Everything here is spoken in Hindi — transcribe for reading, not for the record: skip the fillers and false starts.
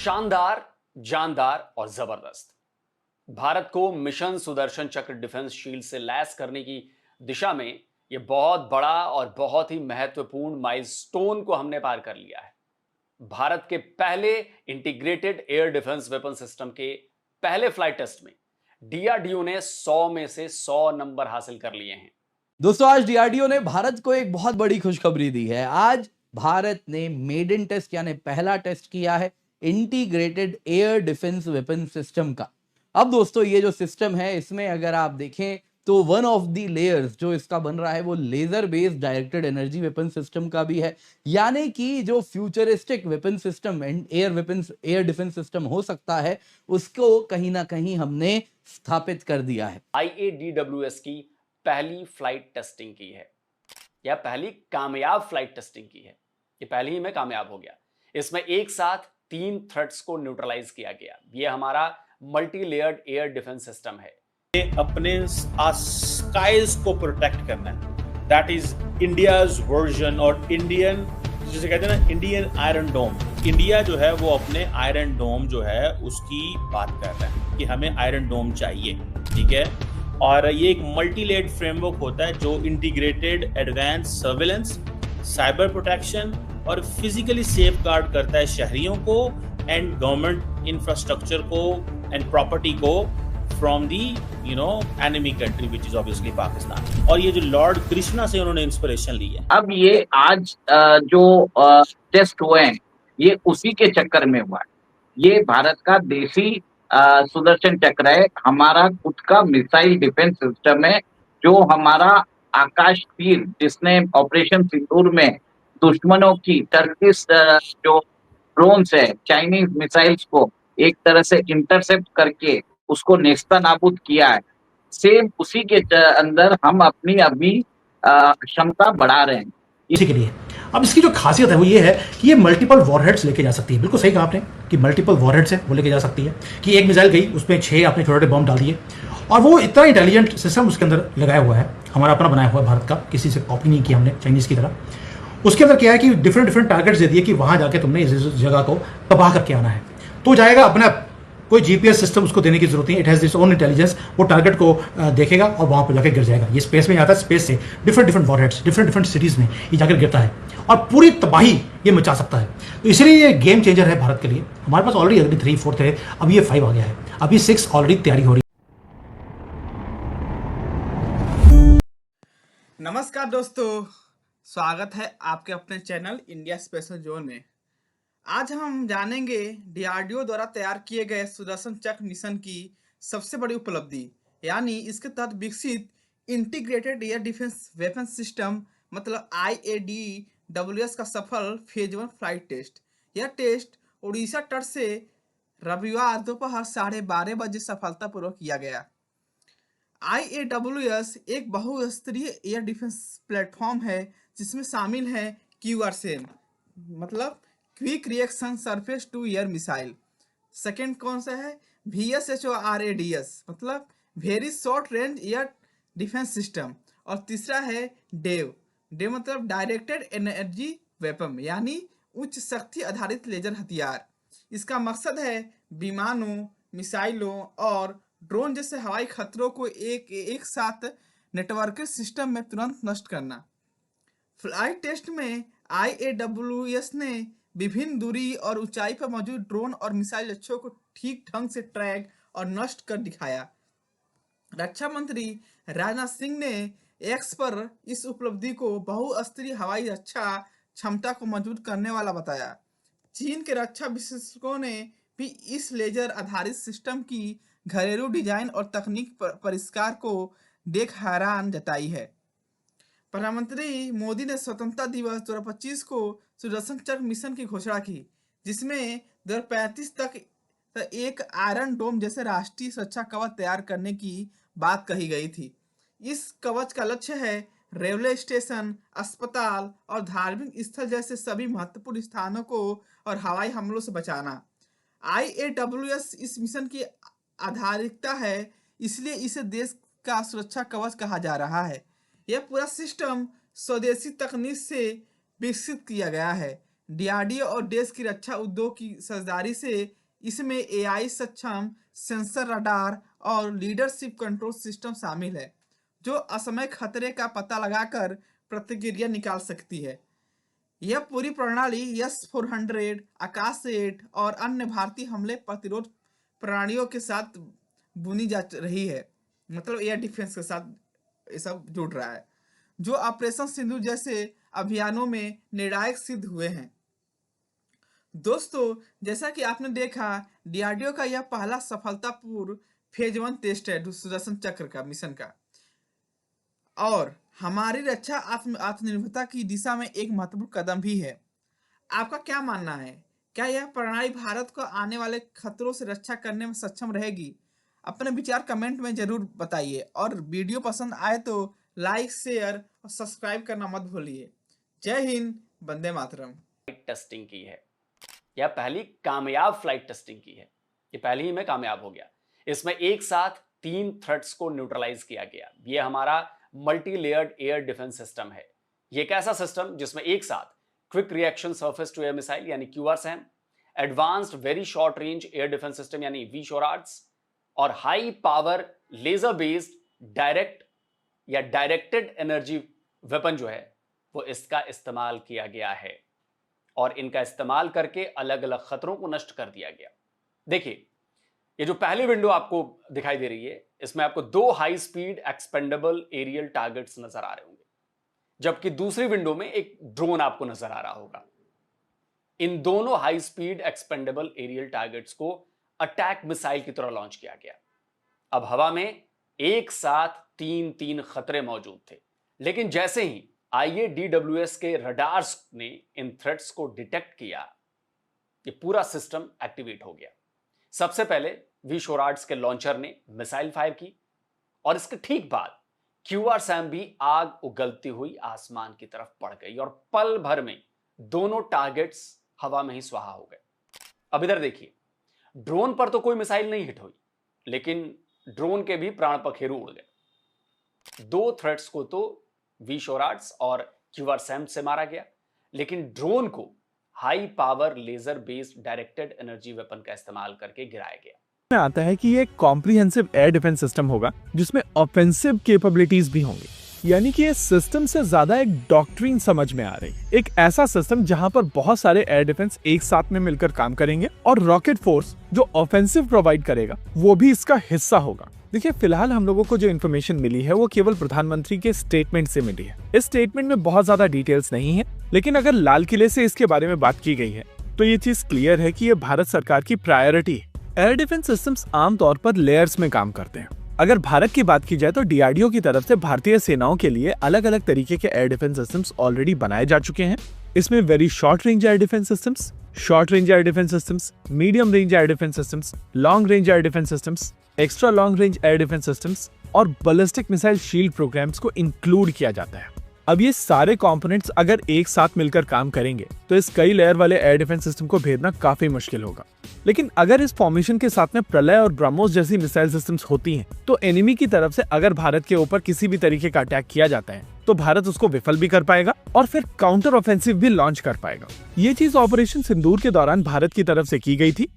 शानदार, जानदार और जबरदस्त। भारत को मिशन सुदर्शन चक्र डिफेंस शील्ड से लैस करने की दिशा में यह बहुत बड़ा और बहुत ही महत्वपूर्ण माइलस्टोन को हमने पार कर लिया है। भारत के पहले integrated air defence weapon system के पहले फ्लाइट टेस्ट में डीआरडीओ ने 100 में से 100 नंबर हासिल कर लिए हैं। दोस्तों, आज डीआरडीओ ने भारत को एक बहुत बड़ी खुशखबरी दी है। आज भारत ने मेडन टेस्ट यानी पहला टेस्ट किया है integrated air defence weapon system का। अब दोस्तों, ये जो सिस्टम है इसमें अगर आप देखें तो वन ऑफ द लेयर्स जो इसका बन रहा है वो laser based directed energy weapon system का भी है। यानी कि जो futuristic weapon system air defence system हो सकता है उसको कहीं ना कहीं हमने स्थापित कर दिया है। IADWS की पहली फ्लाइट टेस्टिंग की है, या पहली कामयाब फ्लाइट टेस्टिंग की है। ये पहली ही में कामयाब हो गया। इसमें एक साथ 3 थ्रेट्स को न्यूट्रलाइज किया गया। ये हमारा multi layered air defence system है। अपने स्काइज को प्रोटेक्ट करना है। दैट इज इंडियाज वर्जन और इंडियन, जिसे कहते हैं ना, इंडियन आयरन डोम। इंडिया जो है वो अपने आयरन डोम जो है उसकी बात कर रहा है कि हमें आयरन डोम चाहिए, ठीक है। और ये एक मल्टी लेयर्ड फ्रेमवर्क होता है जो integrated advance surveillance, cyber protection और फिजिकली सेफ गार्ड करता है शहरियों को एंड गवर्नमेंट इंफ्रास्ट्रक्चर को एंड प्रॉपर्टी को from the enemy country which is obviously Pakistan. और ये जो लॉर्ड कृष्णा से उन्होंने इंस्पिरेशन ली है। अब ये आज जो टेस्ट हुए हैं ये उसी के चक्कर में हुआ है। ये भारत का देसी सुदर्शन चक्र है, हमारा खुद का मिसाइल डिफेंस सिस्टम है, जो हमारा आकाश तीर जिसने ऑपरेशन सिंदूर में दुश्मनों की टर्किश जो ड्रोन्स है, चाइनीज मिसाइल्स को एक तरह से इंटरसेप्ट करके उसको नेस्ता नाबूद किया है। सेम उसी के अंदर हम अपनी अभी क्षमता बढ़ा रहे हैं इसी के लिए। अब इसकी जो खासियत है वो ये है कि ये मल्टीपल वॉरहेड्स लेके जा सकती है। बिल्कुल सही कहा आपने कि मल्टीपल वॉरहेड्स है वो लेके जा सकती है। कि एक मिसाइल गई उसमें 6 आपने छोटे छोटे बम डाल दिए और वो इतना इंटेलिजेंट सिस्टम उसके अंदर लगाया हुआ है, हमारा अपना बनाया हुआ है भारत का, किसी से कॉपी नहीं की हमने चाइनीज की तरह। उसके अंदर क्या है कि डिफरेंट टारगेट्स दे दिए कि वहां जाके तुमने इस जगह को तबाह करके आना है। तो जाएगा अपना, कोई जीपीएस सिस्टम उसको देने की जरूरत नहीं, it has this own intelligence. वो टारगेट को देखेगा और वहां पर जाकर गिर जाएगा। ये स्पेस में जाता है, स्पेस से डिफरेंट वॉरहेड्स डिफरेंट सिटीज में ये जाकर गिरता है और पूरी तबाही ये मचा सकता है। तो इसलिए ये गेम चेंजर है भारत के लिए। हमारे पास ऑलरेडी अभी 3, 4 थे, अब ये 5 आ गया है, अभी 6 ऑलरेडी तैयारी हो रही है। नमस्कार दोस्तों, स्वागत है आपके अपने चैनल इंडिया स्पेशल जोन में। आज हम जानेंगे डीआरडीओ द्वारा तैयार किए गए सुदर्शन चक्र मिशन की सबसे बड़ी उपलब्धि, यानी इसके तहत विकसित integrated air defence weapon system मतलब IADWS का सफल फेज 1 फ्लाइट टेस्ट। यह टेस्ट उड़ीसा तट से रविवार दोपहर 12:30 बजे सफलतापूर्वक किया गया। IAWS एक बहुस्तरीय एयर डिफेंस प्लेटफॉर्म है जिसमें शामिल है QRSAM मतलब quick reaction surface to air missile. Second कौन सा है? VSHORADS मतलब very short range air defence system. और तीसरा है डेव मतलब डायरेक्टेड एनर्जी वेपन यानी उच्च शक्ति आधारित लेजर हथियार। इसका मकसद है विमानों, मिसाइलों और ड्रोन जैसे हवाई खतरों को एक साथ नेटवर्क सिस्टम में तुरंत नष्ट करना। फ्लाइट टेस्ट में IAWS ने विभिन्न दूरी और ऊंचाई पर मौजूद ड्रोन और मिसाइल लक्ष्यों को ठीक ढंग से ट्रैक और नष्ट कर दिखाया। रक्षा मंत्री राजनाथ सिंह ने एक्स पर इस उपलब्धि को बहुस्तरीय हवाई रक्षा क्षमता को मजबूत करने वाला बताया। चीन के रक्षा विशेषज्ञों ने भी इस लेजर आधारित सिस्टम की घरेलू डिजाइन और तकनीक परिष्कार को देख हैरान जताई है। प्रधानमंत्री मोदी ने स्वतंत्रता दिवस 2025 को सुदर्शन चक्र मिशन की घोषणा की, जिसमें 2035 तक एक आयरन डोम जैसे राष्ट्रीय सुरक्षा कवच तैयार करने की बात कही गई थी। इस कवच का लक्ष्य है रेलवे स्टेशन, अस्पताल और धार्मिक स्थल जैसे सभी महत्वपूर्ण स्थानों को और हवाई हमलों से बचाना। IAWS इस मिशन की आधारिकता है, इसलिए इसे देश का सुरक्षा कवच कहा जा रहा है। यह पूरा सिस्टम स्वदेशी तकनीक से विकसित किया गया है, डीआरडीओ और देश की रक्षा उद्योग की साझेदारी से इसमें एआई सक्षम सेंसर, रडार और लीडरशिप कंट्रोल सिस्टम शामिल है, जो असमय खतरे का पता लगाकर प्रतिक्रिया निकाल सकती है। यह पूरी प्रणाली S-400, आकाश 8 और अन्य भारतीय हमले प्रतिरोध प्रणालियों के साथ बुनी जा रही है, मतलब एयर डिफेंस के साथ ये सब जुड़ रहा है, जो ऑपरेशन सिंधु जैसे अभियानों में निर्णायक सिद्ध हुए हैं। दोस्तों, जैसा कि आपने देखा, डीआरडीओ का यह पहला सफलतापूर्ण फेज 1 टेस्ट है सुदर्शन चक्र का मिशन का, और हमारी रक्षा आत्मनिर्भरता की दिशा में एक महत्वपूर्ण कदम भी है। आपका क्या मानना है? क्या यह प्रणाली भारत को आने वाले खतरों से रक्षा करने में सक्षम रहेगी? अपने विचार कमेंट में जरूर बताइए, और वीडियो पसंद आए तो लाइक, शेयर और सब्सक्राइब करना मत भूलिए। जय हिंद, वंदे मातरम। टेस्टिंग की है, यह पहली कामयाब फ्लाइट टेस्टिंग की है। ये पहली ही में कामयाब हो गया। इसमें एक साथ 3 थ्रेट्स को न्यूट्रलाइज किया गया। ये हमारा multi layered air defence system है। ये एक ऐसा सिस्टम जिसमें एक साथ quick reaction surface to air missile यानी QRSAM, advanced very short range air defence system यानी VSHORADS और high power laser based direct या डायरेक्टेड एनर्जी वेपन जो है वो इसका इस्तेमाल किया गया है, और इनका इस्तेमाल करके अलग अलग खतरों को नष्ट कर दिया गया। देखिए, ये जो पहली विंडो आपको दिखाई दे रही है, इसमें आपको 2 high speed expendable aerial targets नजर आ रहे होंगे, जबकि दूसरी विंडो में एक ड्रोन आपको नजर आ रहा होगा। इन दोनों high speed expendable aerial targets को अटैक मिसाइल की तरह लॉन्च किया गया। अब हवा में एक साथ 3 खतरे मौजूद थे, लेकिन जैसे ही IADWS के रडार्स ने इन थ्रेट्स को डिटेक्ट किया, ये पूरा सिस्टम एक्टिवेट हो गया। सबसे पहले VSHORADS के लॉन्चर ने मिसाइल फायर की, और इसके ठीक बाद QRSAM भी आग उगलती हुई आसमान की तरफ बढ़ गई, और पल भर में दोनों टारगेट्स हवा में ही स्वाहा हो गए। अब इधर देखिए, ड्रोन पर तो कोई मिसाइल नहीं हिट हुई, लेकिन ड्रोन के भी प्राण पखेरु उड़ गए। 2 थ्रेट्स को तो VSHORADS और QRSAM से मारा गया, लेकिन ड्रोन को high power laser based directed energy weapon का इस्तेमाल करके गिराया गया। में आता है कि ये एक कॉम्प्रिहेंसिव एयर डिफेंस सिस्टम होगा जिसमें ऑफेंसिव कैपेबिलिटीज भी होंगी, यानी कि ये सिस्टम से ज्यादा एक डॉक्ट्रिन समझ में आ रही है। एक ऐसा सिस्टम जहां पर बहुत सारे एयर डिफेंस एक साथ में मिलकर काम करेंगे, और रॉकेट फोर्स जो ऑफेंसिव प्रोवाइड करेगा वो भी इसका हिस्सा होगा। देखिए, फिलहाल हम लोगों को जो इन्फॉर्मेशन मिली है वो केवल प्रधानमंत्री के स्टेटमेंट से मिली है। इस स्टेटमेंट में बहुत ज्यादा डिटेल्स नहीं है, लेकिन अगर लाल किले से इसके बारे में बात की गई है तो ये चीज क्लियर है कि ये भारत सरकार की प्रायोरिटी है। एयर डिफेंस सिस्टम्स आमतौर पर लेयर्स में काम करते हैं। अगर भारत की बात की जाए तो DRDO की तरफ से भारतीय सेनाओं के लिए अलग अलग तरीके के एयर डिफेंस सिस्टम्स ऑलरेडी बनाए जा चुके हैं। इसमें very short range air defence systems, short range air defence systems, medium range air defence systems, long range air defence systems, extra long range air defence systems और बैलिस्टिक मिसाइल शील्ड प्रोग्राम्स को इंक्लूड किया जाता है। अब ये सारे कंपोनेंट्स अगर एक साथ मिलकर काम करेंगे तो इस कई लेयर वाले एयर डिफेंस सिस्टम को भेदना काफी मुश्किल होगा। लेकिन अगर इस फॉर्मेशन के साथ में प्रलय और ब्रह्मोस जैसी मिसाइल सिस्टम्स होती हैं, तो एनिमी की तरफ से अगर भारत के ऊपर किसी भी तरीके का अटैक किया जाता है तो भारत उसको विफल भी कर पाएगा और फिर काउंटर ऑफेंसिव भी लॉन्च कर पाएगा। ये चीज ऑपरेशन सिंदूर के दौरान भारत की तरफ से की गई थी,